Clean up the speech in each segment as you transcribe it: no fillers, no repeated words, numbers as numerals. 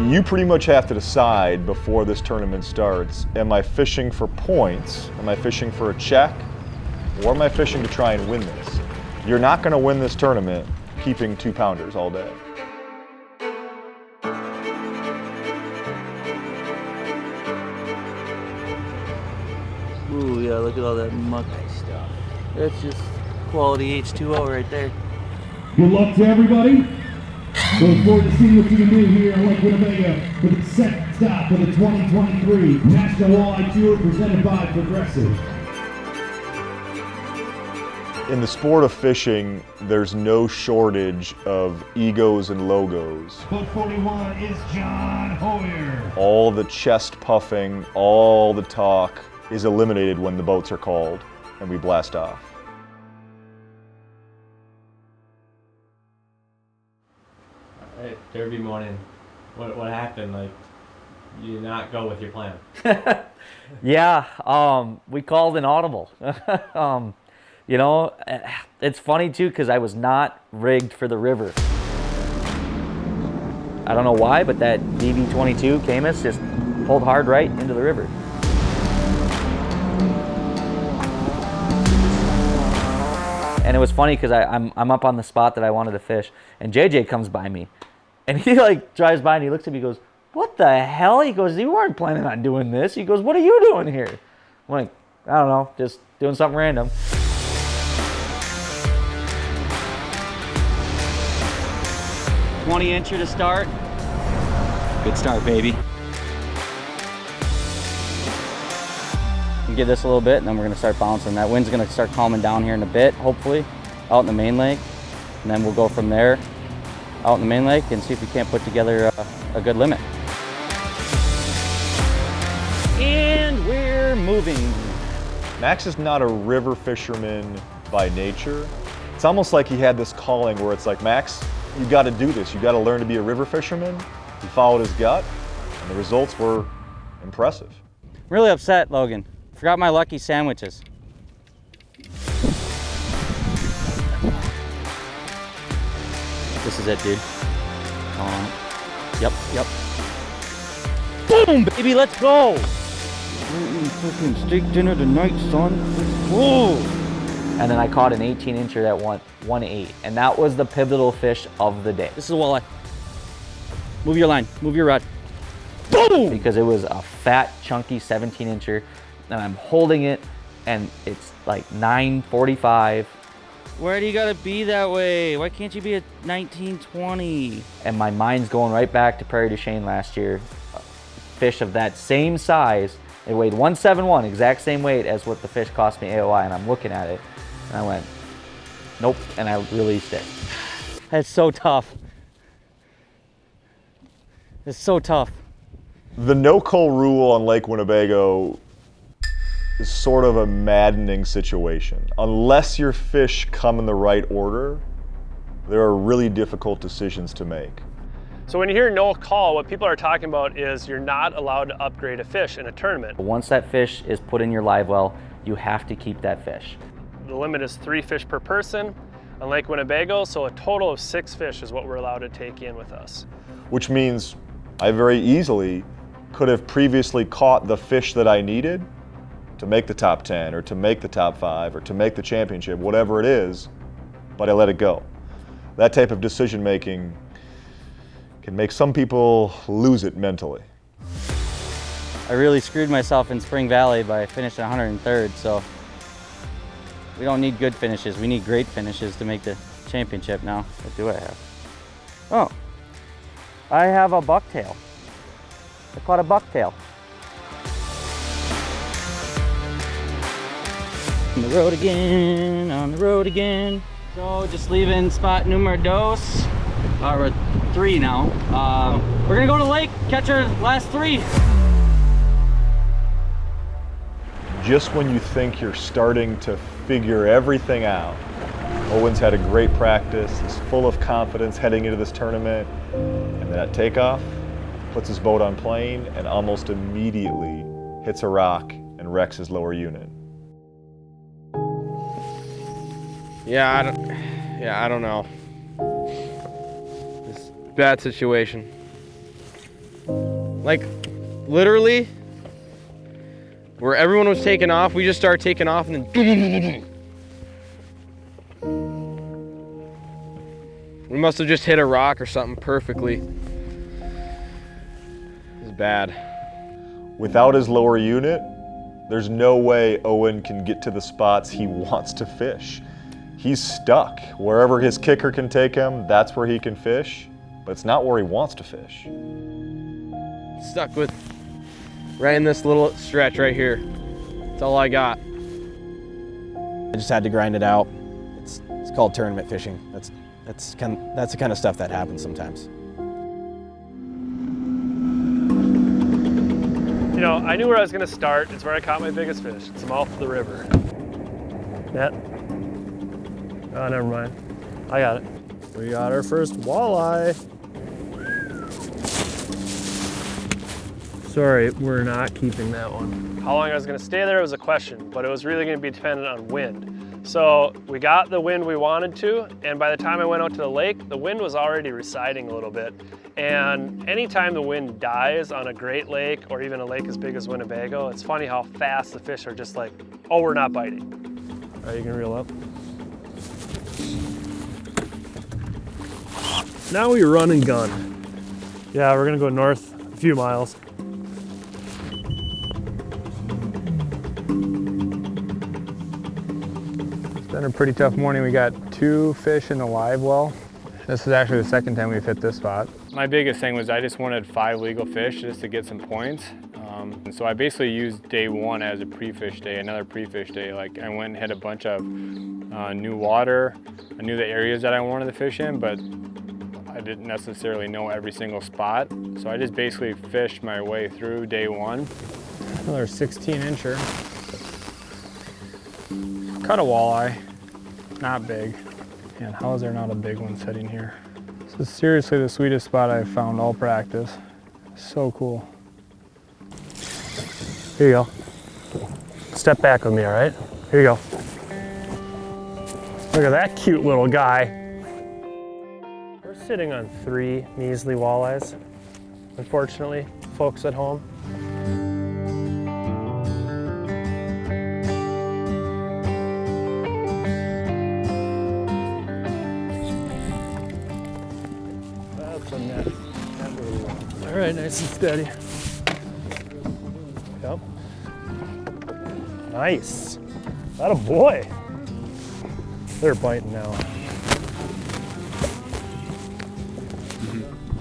You pretty much have to decide before this tournament starts, am I fishing for points? Am I fishing for a check? Or am I fishing to try and win this? You're not going to win this tournament keeping 2-pounders all day. Ooh, yeah, look at all that muck stuff. That's just quality H2O right there. Good luck to everybody. Look forward to seeing what you can do here on Lake Winnebago for the second stop of the 2023 National Walleye Tour presented by Progressive. In the sport of fishing, there's no shortage of egos and logos. Boat 41 is John Hoyer. All the chest puffing, all the talk is eliminated when the boats are called and we blast off. Hey, Derby morning, what happened? Like, you did not go with your plan? Yeah, we called an audible. You know, it's funny too because I was not rigged for the river. I don't know why, but that DB22 Camus just pulled hard right into the river. And it was funny because I'm up on the spot that I wanted to fish, and JJ comes by me, and he like drives by and he looks at me, and goes, "What the hell?" He goes, "You weren't planning on doing this." He goes, "What are you doing here?" I'm like, "I don't know, just doing something random." 20-incher to start. Good start, baby. Give this a little bit, and then we're gonna start bouncing. That wind's gonna start calming down here in a bit, hopefully, out in the main lake. And then we'll go from there out in the main lake and see if we can't put together a good limit. And we're moving. Max is not a river fisherman by nature. It's almost like he had this calling where it's like, Max, you got to do this. You got to learn to be a river fisherman. He followed his gut, and the results were impressive. I'm really upset, Logan. Forgot my lucky sandwiches. This is it, dude. Yep. Boom, baby, let's go! We're eating freaking steak dinner tonight, son. Whoa! And then I caught an 18-incher that went 1.8, and that was the pivotal fish of the day. This is a walleye. Move your line, move your rod. Boom! Because it was a fat, chunky 17-incher, and I'm holding it, and it's like 9:45. Where do you gotta be that way? Why can't you be at 19:20? And my mind's going right back to Prairie du Chien last year. A fish of that same size. It weighed 171, exact same weight as what the fish cost me AOI, and I'm looking at it, and I went, nope, and I released it. That's so tough. It's so tough. The no-cull rule on Lake Winnebago is sort of a maddening situation. Unless your fish come in the right order, there are really difficult decisions to make. So when you hear no call, what people are talking about is you're not allowed to upgrade a fish in a tournament. Once that fish is put in your live well, you have to keep that fish. The limit is 3 fish per person on Lake Winnebago, so a total of 6 fish is what we're allowed to take in with us. Which means I very easily could have previously caught the fish that I needed to make the top 10 or to make the top 5 or to make the championship, whatever it is, but I let it go. That type of decision making can make some people lose it mentally. I really screwed myself in Spring Valley by finishing 103rd, so we don't need good finishes. We need great finishes to make the championship now. What do I have? Oh, I have a bucktail. I caught a bucktail. On the road again, on the road again. So just leaving spot numero dos. We're 3 now. We're gonna go to the lake, catch our last 3. Just when you think you're starting to figure everything out, Owen's had a great practice, he's full of confidence heading into this tournament, and then at takeoff, puts his boat on plane and almost immediately hits a rock and wrecks his lower unit. Yeah, I don't know. It's a bad situation. Like, literally, where everyone was taking off, we just started taking off and then we must have just hit a rock or something perfectly. It was bad. Without his lower unit, there's no way Owen can get to the spots he wants to fish. He's stuck. Wherever his kicker can take him, that's where he can fish, but it's not where he wants to fish. Stuck with right in this little stretch right here. That's all I got. I just had to grind it out. It's called tournament fishing. That's the kind of stuff that happens sometimes. You know, I knew where I was gonna start. It's where I caught my biggest fish. It's the mouth of the river. Yeah. Oh, never mind. I got it. We got our first walleye. Sorry, we're not keeping that one. How long I was gonna stay there was a question, but it was really gonna be dependent on wind. So we got the wind we wanted to, and by the time I went out to the lake, the wind was already receding a little bit. And anytime the wind dies on a Great Lake or even a lake as big as Winnebago, it's funny how fast the fish are just like, oh, we're not biting. All right, you can reel up. Now we run and gun. Yeah, we're gonna go north a few miles. It's been a pretty tough morning. We got 2 fish in the live well. This is actually the second time we've hit this spot. My biggest thing was I just wanted 5 legal fish just to get some points. And so I basically used day 1 as a pre-fish day, another pre-fish day. Like I went and hit a bunch of new water. I knew the areas that I wanted to fish in, but I didn't necessarily know every single spot. So I just basically fished my way through day 1. Another 16-incher. Cut a walleye, not big. And how is there not a big one sitting here? This is seriously the sweetest spot I've found all practice. So cool. Here you go. Step back with me, all right? Here you go. Look at that cute little guy. We're sitting on 3 measly walleyes, unfortunately, folks at home. All right, nice and steady. Yep. Nice. That a boy. They're biting now.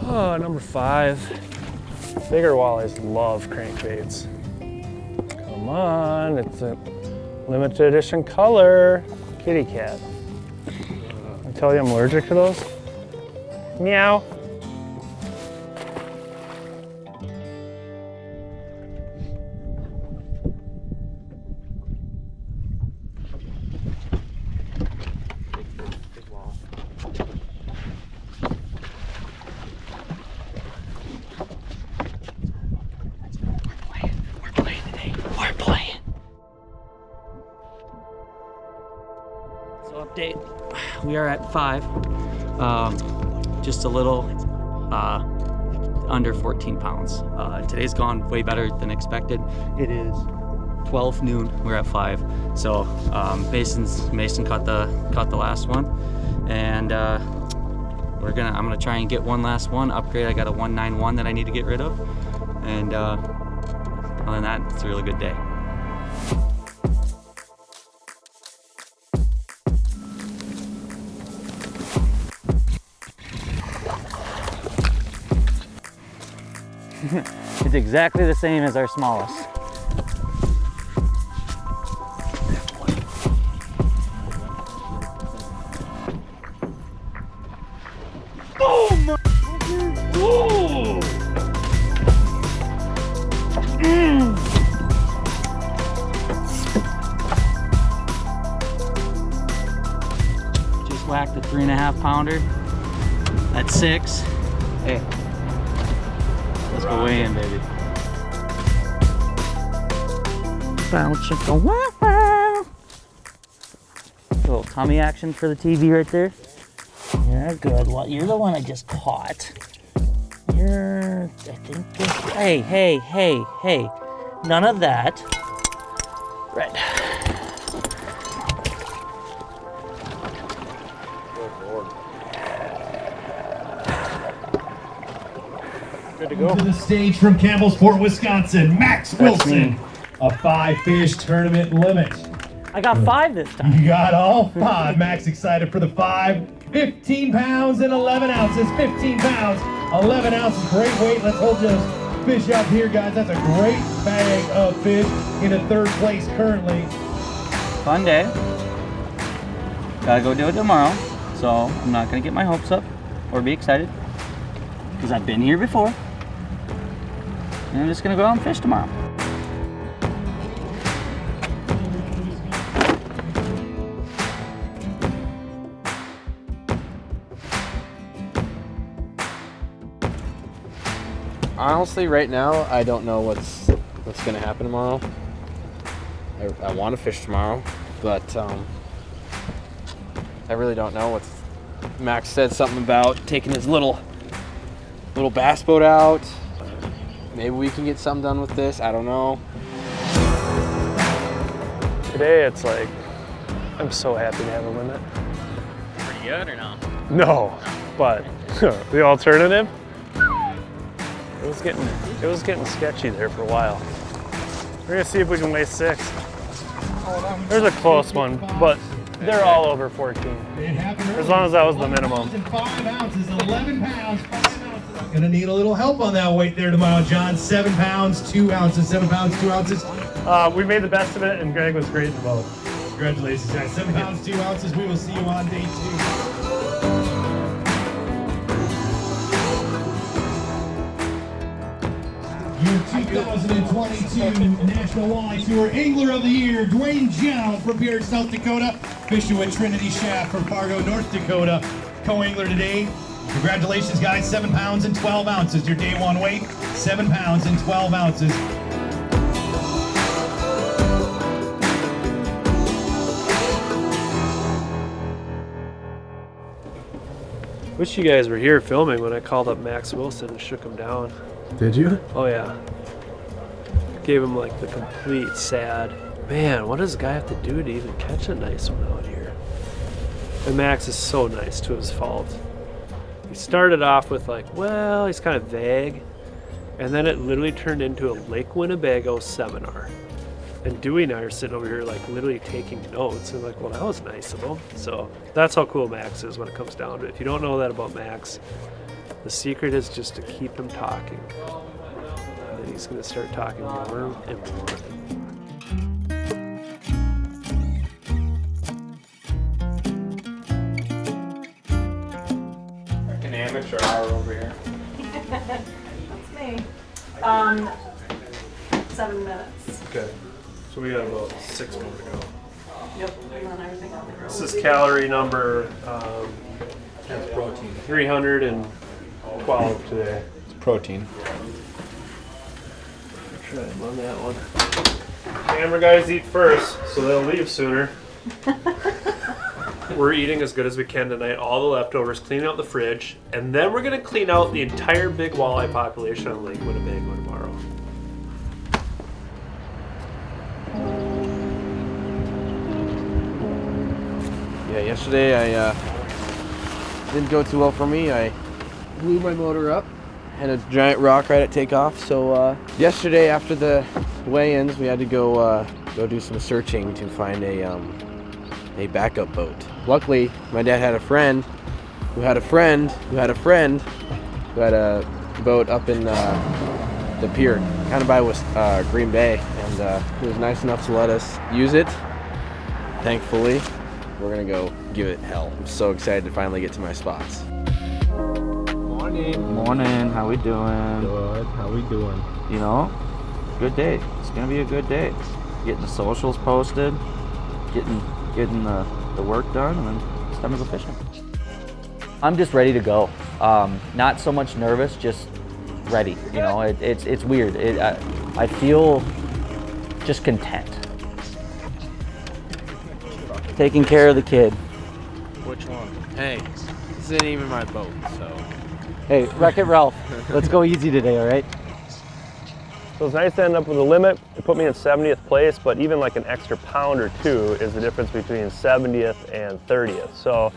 Oh, number 5. Bigger walleyes love crankbaits. Come on, it's a limited edition color. Kitty cat. I tell you I'm allergic to those. Meow. Update, we are at 5, just a little under 14 pounds. Today's gone way better than expected. It is 12 noon, we're at 5. So Mason caught the last one, and I'm gonna try and get one last one, upgrade. I got a 191 that I need to get rid of, and other than that, it's a really good day. It's exactly the same as our smallest. Oh my! Oh! Just whacked a 3.5 pounder. That's 6. Hey. Let's go weigh in, baby. Bow chicka wow wow. Little tummy action for the TV right there. You're good. What? You're the one I just caught. You're Hey, hey, hey, hey. None of that. Right. Good to go. To the stage from Campbellsport, Wisconsin, Max Wilson. A 5-fish tournament limit. I got 5 this time. You got all 5. Max excited for the 5. 15 pounds and 11 ounces. 15 pounds, 11 ounces. Great weight. Let's hold those fish up here, guys. That's a great bag of fish in a 3rd place currently. Fun day. Gotta go do it tomorrow. So I'm not gonna get my hopes up or be excited because I've been here before. And I'm just gonna go out and fish tomorrow. Honestly, right now, I don't know what's gonna happen tomorrow. I want to fish tomorrow, but I really don't know. Max said something about taking his little bass boat out. Maybe we can get something done with this. I don't know. Today it's like, I'm so happy to have a limit. Pretty good or no? No, but the alternative, it was getting sketchy there for a while. We're gonna see if we can weigh 6. There's a close one, but they're all over 14. As long as that was the minimum. 5 ounces, 11 pounds, 5 ounces. Gonna need a little help on that weight there tomorrow, John. 7 pounds, 2 ounces. 7 pounds, 2 ounces. We made the best of it, and Greg was great in the boat. Congratulations, guys. 7 pounds, 2 ounces. We will see you on day 2. Your 2022 National Walleye Tour Angler of the Year, Dwayne Jow from here in South Dakota, fishing with Trinity Shaft from Fargo, North Dakota, co-angler today. Congratulations, guys. 7 pounds and 12 ounces. Your day 1 weight, 7 pounds and 12 ounces. Wish you guys were here filming when I called up Max Wilson and shook him down. Did you? Oh yeah. Gave him like the complete sad. Man, what does a guy have to do to even catch a nice one out here? And Max is so nice to his fault. He started off with like, well, he's kind of vague. And then it literally turned into a Lake Winnebago seminar. And Dewey and I are sitting over here like literally taking notes and like, well, that was nice of him. So that's how cool Max is when it comes down to it. If you don't know that about Max, the secret is just to keep him talking. And then he's gonna start talking more and more. An amateur hour over here. That's me. 7 minutes. Okay. So we got about 6 more to go. Yep. And then everything on the road. This is calorie number That's protein. 312 today. It's protein. Try them on that one. Camera guys eat first, so they'll leave sooner. We're eating as good as we can tonight, all the leftovers, clean out the fridge, and then we're gonna clean out the entire big walleye population on Lake Winnebago tomorrow. Yeah, yesterday I didn't go too well for me. I blew my motor up, had a giant rock right at takeoff. So yesterday after the weigh-ins, we had to go do some searching to find a backup boat. Luckily, my dad had a friend who had a friend who had a friend who had a boat up in the pier, kind of by Green Bay, and he was nice enough to let us use it. Thankfully, we're gonna go give it hell. I'm so excited to finally get to my spots. Morning. Morning. How we doing? Good. How we doing? You know, good day. It's gonna be a good day. Getting the socials posted, getting the work done, and then it's time to go fishing. I'm just ready to go. Not so much nervous, just ready. You know, it's weird. I feel just content. Taking care of the kid. Which one? Hey, this isn't even my boat, so Hey, Wreck-It Ralph, let's go easy today, all right? So it's nice to end up with a limit. It put me in 70th place, but even like an extra pound or two is the difference between 70th and 30th. So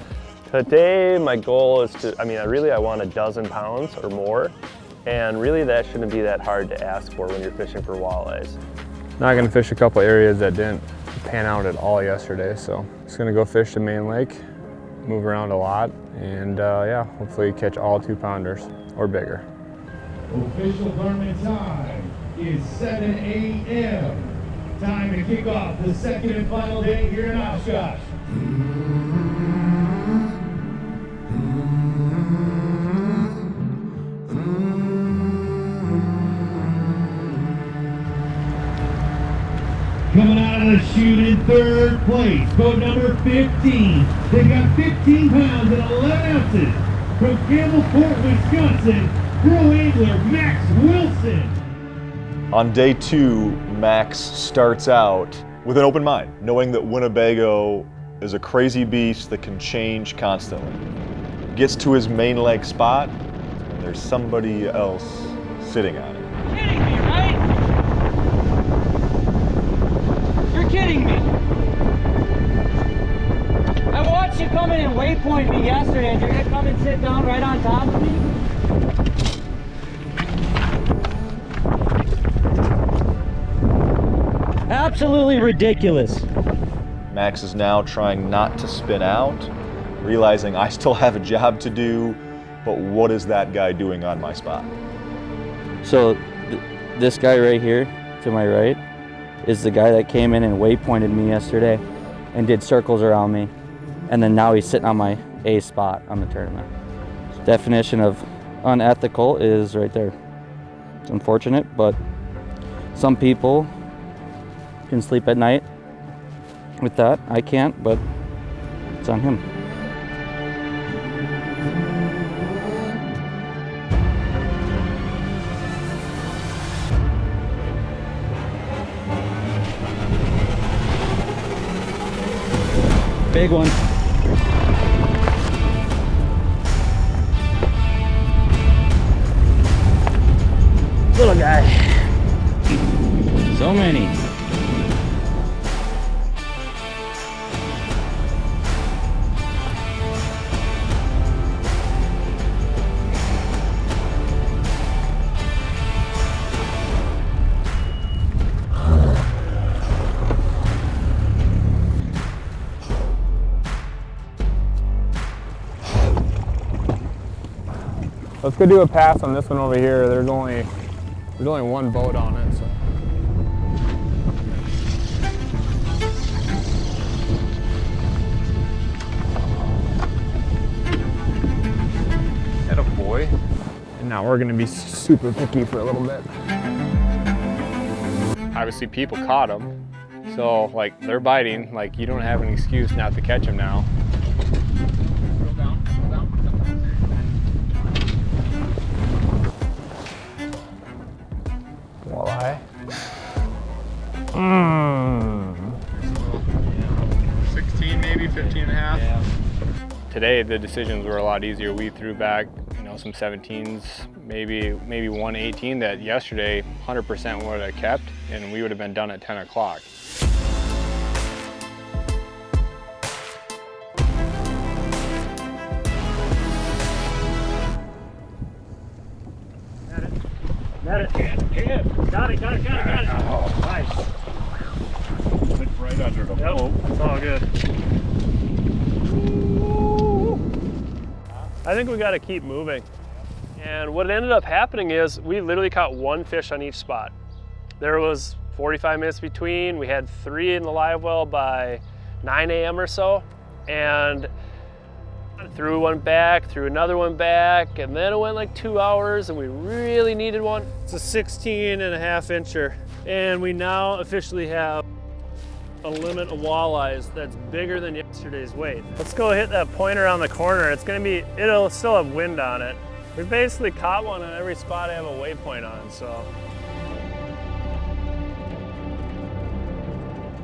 today my goal is to, I want a dozen pounds or more. And really that shouldn't be that hard to ask for when you're fishing for walleyes. Not gonna fish a couple areas that didn't pan out at all yesterday, so just gonna go fish the main lake, move around a lot, and yeah, hopefully catch all 2-pounders or bigger. Official tournament time is 7 a.m. Time to kick off the second and final day here in Oshkosh. Coming out of the chute in third place, boat number 15. They got 15 pounds and 11 ounces from Campbellport, Wisconsin, pro angler Max Wilson. On day 2, Max starts out with an open mind, knowing that Winnebago is a crazy beast that can change constantly. Gets to his main lake spot, and there's somebody else sitting on it. You're kidding me, right? You're kidding me. I watched you come in and waypoint me yesterday, and you're gonna come and sit down right on top of me? Absolutely ridiculous. Max is now trying not to spin out, realizing I still have a job to do, but what is that guy doing on my spot? So this guy right here to my right is the guy that came in and waypointed me yesterday and did circles around me. And then now he's sitting on my A spot on the tournament. Definition of unethical is right there. It's unfortunate, but some people can sleep at night with that. I can't, but it's on him. Big one. Little guy. So many. Let's go do a pass on this one over here. There's only one boat on it, so. Atta boy. And now we're gonna be super picky for a little bit. Obviously people caught them, so like they're biting, like you don't have an excuse not to catch them now. Walleye. 16, maybe 15 and a half. Yeah. Today the decisions were a lot easier. We threw back, some 17s, maybe one 18 that yesterday 100% would have kept, and we would have been done at 10 o'clock. Got it. Got it. Oh, nice. It's right under the boat. It's all good. I think we got to keep moving. And what ended up happening is we literally caught one fish on each spot. There was 45 minutes between. We had 3 in the live well by 9 a.m. or so. And threw one back, threw another one back, and then it went like 2 hours and we really needed one. It's a 16.5 incher. And we now officially have a limit of walleyes that's bigger than yesterday's weight. Let's go hit that point around the corner. It'll still have wind on it. We basically caught one on every spot I have a waypoint on, so.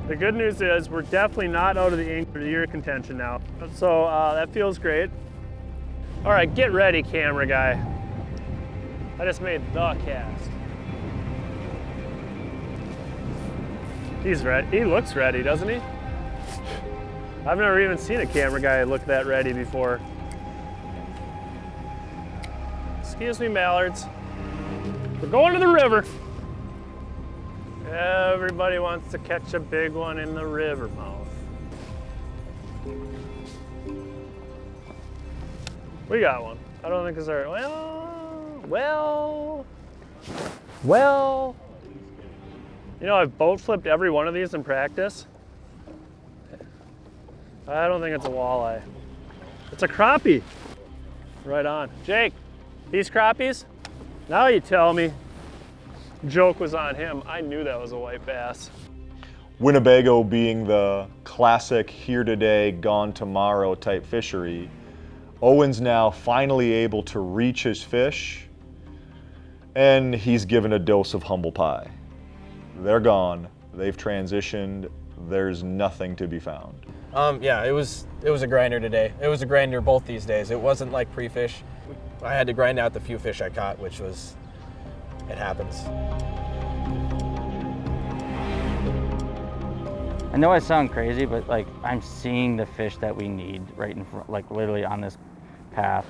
The good news is we're definitely not out of the Angler of the Year contention now. So that feels great. All right, get ready, camera guy. I just made the cast. He's ready. He looks ready, doesn't he? I've never even seen a camera guy look that ready before. Excuse me, mallards. We're going to the river. Everybody wants to catch a big one in the river mouth. We got one. I don't think it's our, well. You know, I've boat flipped every one of these in practice. I don't think it's a walleye. It's a crappie. Right on. Jake, these crappies? Now you tell me. Joke was on him. I knew that was a white bass. Winnebago being the classic here today, gone tomorrow type fishery, Owen's now finally able to reach his fish, and he's given a dose of humble pie. They're gone. They've transitioned. There's nothing to be found. Yeah, it was a grinder today. It was a grinder both these days. It wasn't like pre-fish. I had to grind out the few fish I caught, which was, it happens. I know I sound crazy, but like I'm seeing the fish that we need right in front, like literally on this path.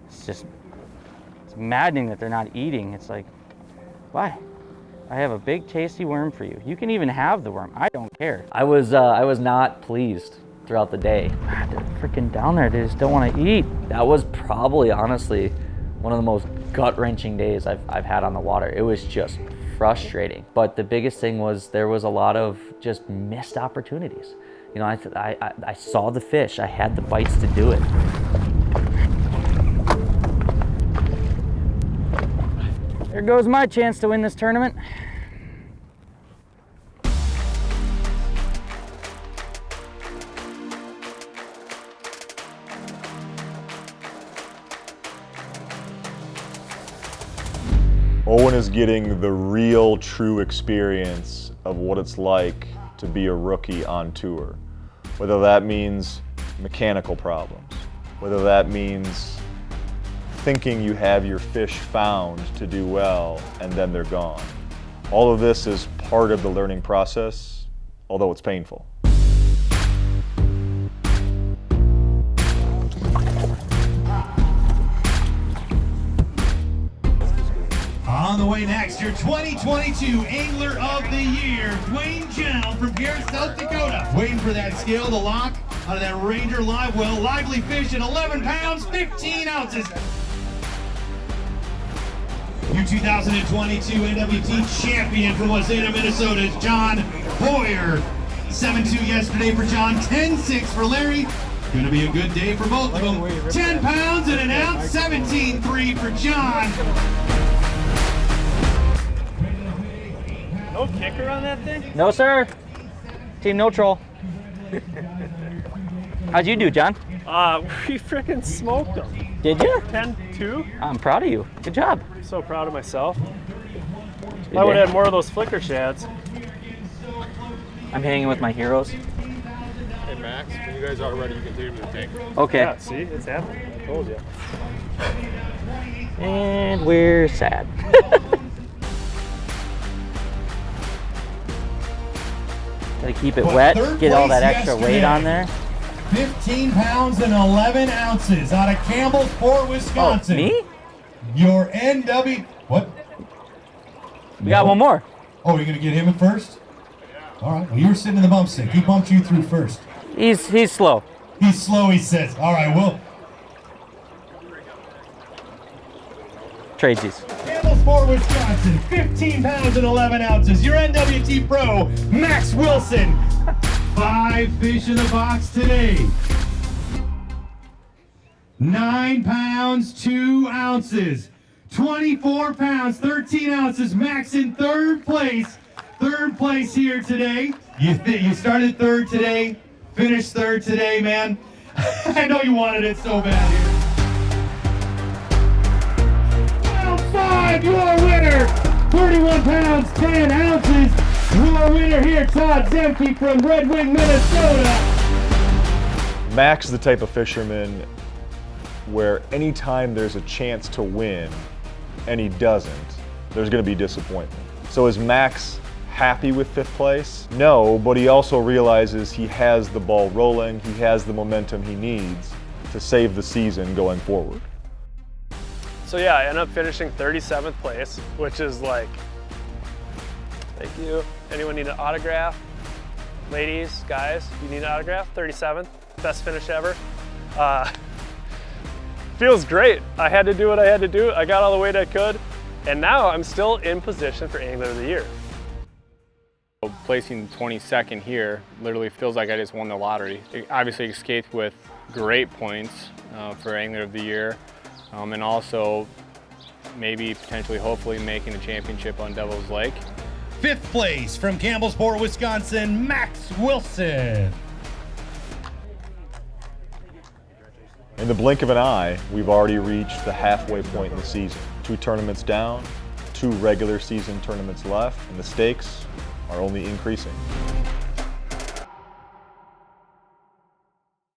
It's maddening that they're not eating. It's like, why? I have a big tasty worm for you. You can even have the worm. I don't care. I was not pleased throughout the day. They're freaking down there. They just don't want to eat. That was probably honestly one of the most gut-wrenching days I've had on the water. It was just frustrating. But the biggest thing was there was a lot of just missed opportunities. You know, I saw the fish. I had the bites to do it. There goes my chance to win this tournament. Owen is getting the real, true experience of what it's like to be a rookie on tour. Whether that means mechanical problems, whether that means thinking you have your fish found to do well and then they're gone. All of this is part of the learning process, although it's painful. On the way next, your 2022 Angler of the Year, Dwayne Jown from Pierre, South Dakota. Waiting for that scale to lock out of that Ranger live well. Lively fish at 11 pounds, 15 ounces. Your 2022 NWT champion from Wasena, Minnesota is John Boyer. 7-2 yesterday for John, 10-6 for Larry. Gonna be a good day for both of them. 10 pounds and an ounce, 17-3 for John. No kicker on that thing? No, sir. Team neutral. How'd you do, John? We freaking smoked them. Did you? 10-2. I'm proud of you. Good job. I'm so proud of myself. I would have had more of those flicker shads. I'm hanging with my heroes. Hey Max, when you guys are ready, you can take them to the tank. Okay. Yeah, see, it's happening. I told you. And we're sad. Gotta keep it wet, get all that extra weight on there. 15 pounds and 11 ounces out of Campbellsport, Wisconsin. Oh, me? Your NW... What? We got one more. Oh, you're going to get him in first? All right. Well, you were sitting in the bump stick. He bumped you through first. He's slow. He's slow, he says. All right, well... Tradesies. Campbellsport, Wisconsin, 15 pounds and 11 ounces. Your NWT Pro, Max Wilson. 5 fish in the box today. 9 pounds, 2 ounces. 24 pounds, 13 ounces. Max in third place. Third place here today. You started third today, finished third today, man. I know you wanted it so bad here. 5, your winner, 31 pounds, 10 ounces. Your winner here, Todd Zemke from Red Wing, Minnesota. Max is the type of fisherman where anytime there's a chance to win, and he doesn't, there's going to be disappointment. So is Max happy with 5th place? No, but he also realizes he has the ball rolling, he has the momentum he needs to save the season going forward. So yeah, I ended up finishing 37th place, which is like, thank you. Anyone need an autograph? Ladies, guys, you need an autograph? 37th, best finish ever. Feels great. I had to do what I had to do. I got all the weight I could, and now I'm still in position for Angler of the Year. Placing 22nd here literally feels like I just won the lottery. Obviously escaped with great points for Angler of the Year, and also maybe potentially hopefully making a championship on Devil's Lake. 5th place from Campbellsport, Wisconsin, Max Wilson. In the blink of an eye, we've already reached the halfway point in the season. 2 tournaments down, 2 regular season tournaments left, and the stakes are only increasing.